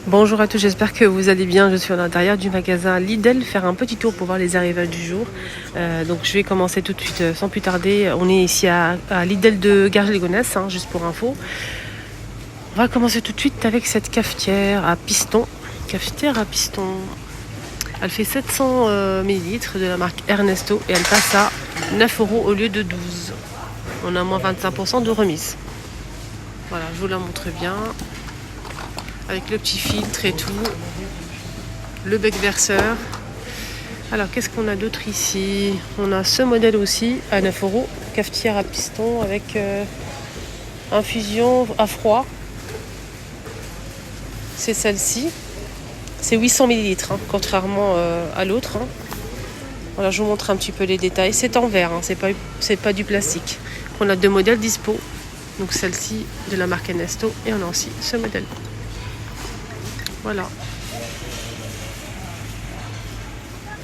Bonjour à tous, j'espère que vous allez bien. Je suis à l'intérieur du magasin Lidl, faire un petit tour pour voir les arrivages du jour. Donc je vais commencer tout de suite sans plus tarder. On est ici à Lidl de Garges-les-Gonesse, juste pour info. On va commencer tout de suite avec cette cafetière à piston. Cafetière à piston. Elle fait 700 ml de la marque Ernesto et elle passe à 9 € au lieu de 12. On a moins 25% de remise. Voilà, je vous la montre bien. Avec le petit filtre et tout, le bec verseur. Alors qu'est-ce qu'on a d'autre ici? On a ce modèle aussi à 9 €, cafetière à piston avec infusion à froid. C'est celle-ci. C'est 800 ml, contrairement à l'autre. Voilà, je vous montre un petit peu les détails. C'est en verre, c'est pas du plastique. On a deux modèles dispo. Donc celle-ci de la marque Ernesto et on a aussi ce modèle. Voilà.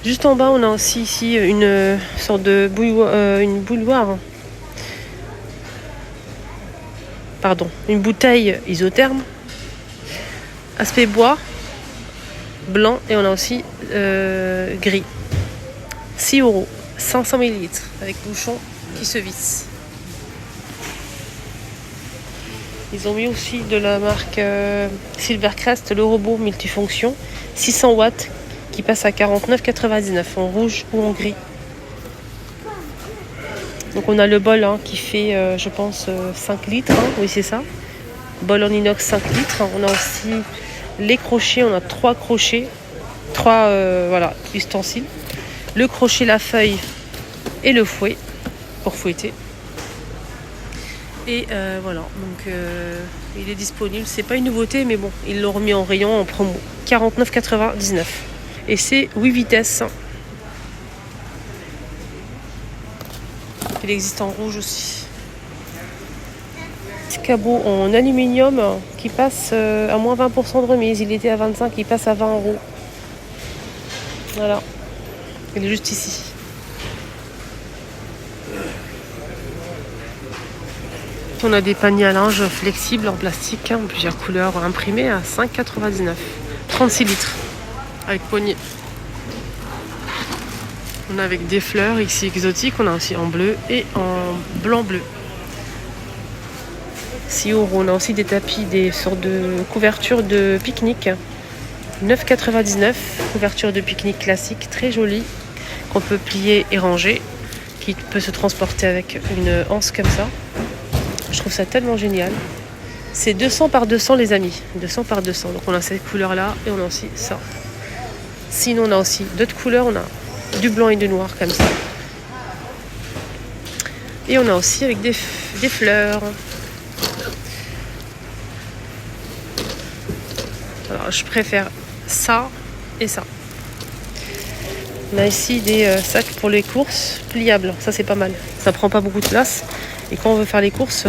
Juste en bas, on a aussi ici une sorte de bouilloire. Une bouteille isotherme. Aspect bois, blanc et on a aussi gris. 6 €, 500 ml avec bouchon qui se visse. Ils ont mis aussi de la marque Silvercrest le robot multifonction 600 watts qui passe à 49,99 en rouge ou en gris. Donc on a le bol qui fait je pense 5 litres, oui c'est ça. Bol en inox 5 litres. On a aussi les crochets, on a 3 crochets, 3 ustensiles. Le crochet, la feuille et le fouet pour fouetter. Et voilà, donc il est disponible, c'est pas une nouveauté mais bon, ils l'ont remis en rayon en promo, 49,99 et c'est 8 vitesses. Il existe en rouge aussi. Petit cabot en aluminium qui passe à moins 20% de remise, il était à 25, il passe à 20 €. Voilà, il est juste ici. On a des paniers à linge flexibles en plastique, plusieurs couleurs imprimées à 5,99. 36 litres avec poignée. On a avec des fleurs ici exotiques, on a aussi en bleu et en blanc-bleu. 6 €. On a aussi des tapis, des sortes de couvertures de pique-nique. 9,99. Couverture de pique-nique classique, très jolie, qu'on peut plier et ranger, qui peut se transporter avec une anse comme ça. Je trouve ça tellement génial. C'est 200 par 200 les amis. 200 par 200. Donc on a cette couleur là et on a aussi ça. Sinon on a aussi d'autres couleurs. On a du blanc et du noir comme ça. Et on a aussi avec des fleurs. Alors je préfère ça et ça. On a ici des sacs pour les courses pliables. Ça c'est pas mal. Ça prend pas beaucoup de place. Et quand on veut faire les courses,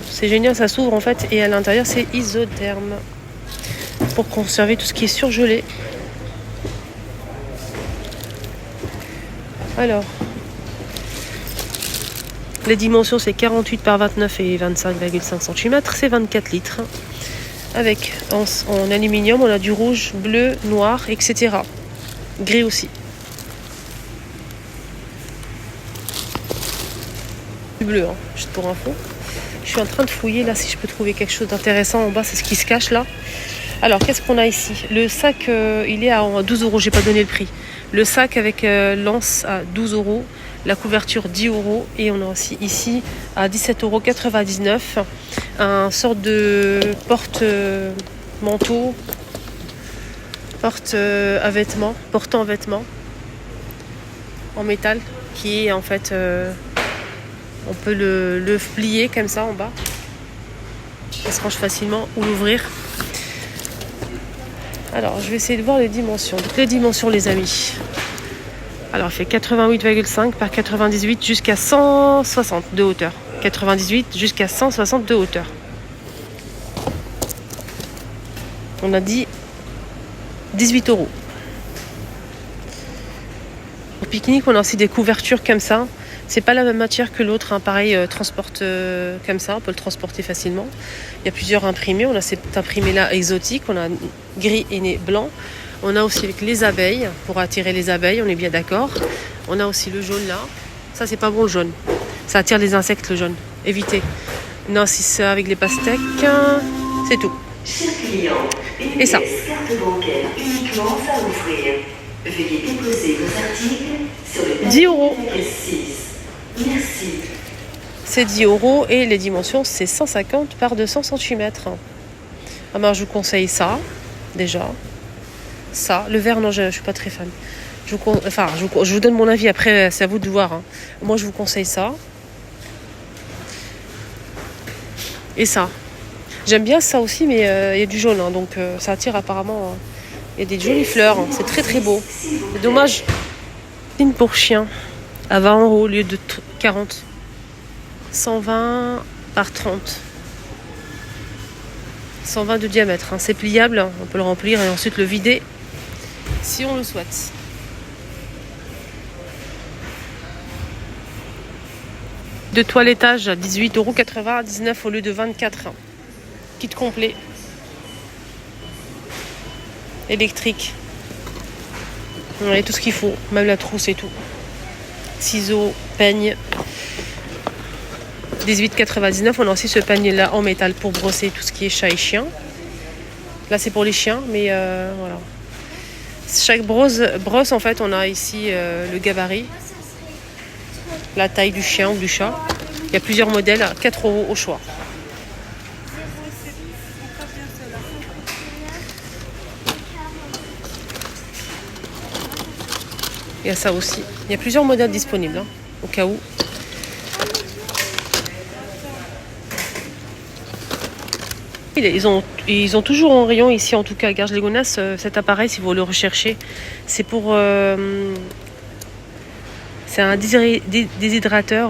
c'est génial, ça s'ouvre en fait. Et à l'intérieur, c'est isotherme. Pour conserver tout ce qui est surgelé. Alors, les dimensions, c'est 48 par 29 et 25,5 cm. C'est 24 litres. Avec en aluminium, on a du rouge, bleu, noir, etc. Gris aussi. Du bleu, juste pour info. Je suis en train de fouiller là si je peux trouver quelque chose d'intéressant en bas, c'est ce qui se cache là. Alors qu'est-ce qu'on a ici? Le sac il est à 12 €, j'ai pas donné le prix. Le sac avec l'anse à 12 €, la couverture 10 € et on a aussi ici à 17,99 € un sorte de porte manteau, porte à vêtements, portant vêtements en métal qui est en fait on peut le plier comme ça en bas. Ça se range facilement ou l'ouvrir. Alors, je vais essayer de voir les dimensions. Donc, les dimensions, les amis. Alors, il fait 88,5 par 98 jusqu'à 160 de hauteur. 98 jusqu'à 160 de hauteur. On a dit 18 €. Au pique-nique, on a aussi des couvertures comme ça. C'est pas la même matière que l'autre, hein. Pareil, transporte comme ça, on peut le transporter facilement. Il y a plusieurs imprimés. On a cet imprimé-là exotique, on a gris et blanc. On a aussi avec les abeilles, pour attirer les abeilles, on est bien d'accord. On a aussi le jaune là. Ça, c'est pas bon le jaune. Ça attire les insectes, le jaune. Évitez. Non, si c'est avec les pastèques, c'est tout. Cher client, Et ça. carte bancaire uniquement à offrir. Veuillez déposer vos articles sur le 10 €. papier 6. Merci. C'est 10 € et les dimensions, c'est 150 par 200 cm. Ah ben, je vous conseille ça, déjà. Ça, le vert, non, je ne suis pas très fan. Je vous donne mon avis, après, c'est à vous de voir. Hein. Moi, je vous conseille ça. Et ça. J'aime bien ça aussi, mais il y a du jaune, hein, donc ça attire apparemment. Il y a des jolies fleurs, hein, c'est très très beau. C'est dommage. Une pour chien, à 20 € au lieu de 40. 120 par 30. 120 de diamètre, hein. C'est pliable, hein. On peut le remplir et ensuite le vider si on le souhaite. De toilettage à 18,99 € au lieu de 24 €. Kit complet. Électrique. Ouais, tout ce qu'il faut, même la trousse et tout. Ciseaux, peigne. 18,99 €. On a aussi ce panier-là en métal pour brosser tout ce qui est chat et chien. Là, c'est pour les chiens, mais voilà. Chaque brosse, en fait, on a ici le gabarit, la taille du chien ou du chat. Il y a plusieurs modèles, 4 € au choix. Il y a ça aussi. Il y a plusieurs modèles disponibles, hein, au cas où. Ils ont toujours en rayon ici, en tout cas à Garges-les-Gonesse, cet appareil, si vous le recherchez. C'est pour... c'est un déshydrateur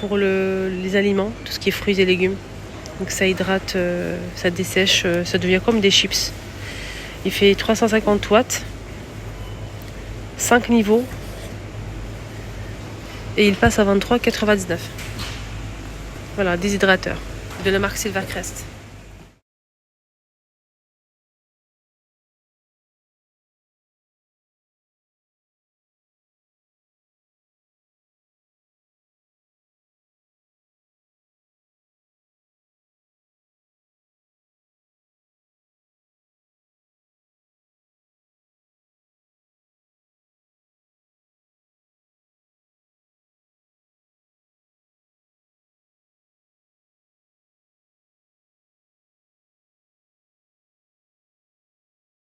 pour les aliments, tout ce qui est fruits et légumes. Donc ça hydrate, ça dessèche, ça devient comme des chips. Il fait 350 watts, 5 niveaux, et il passe à 23,99 €. Voilà, déshydrateur de la marque Silvercrest.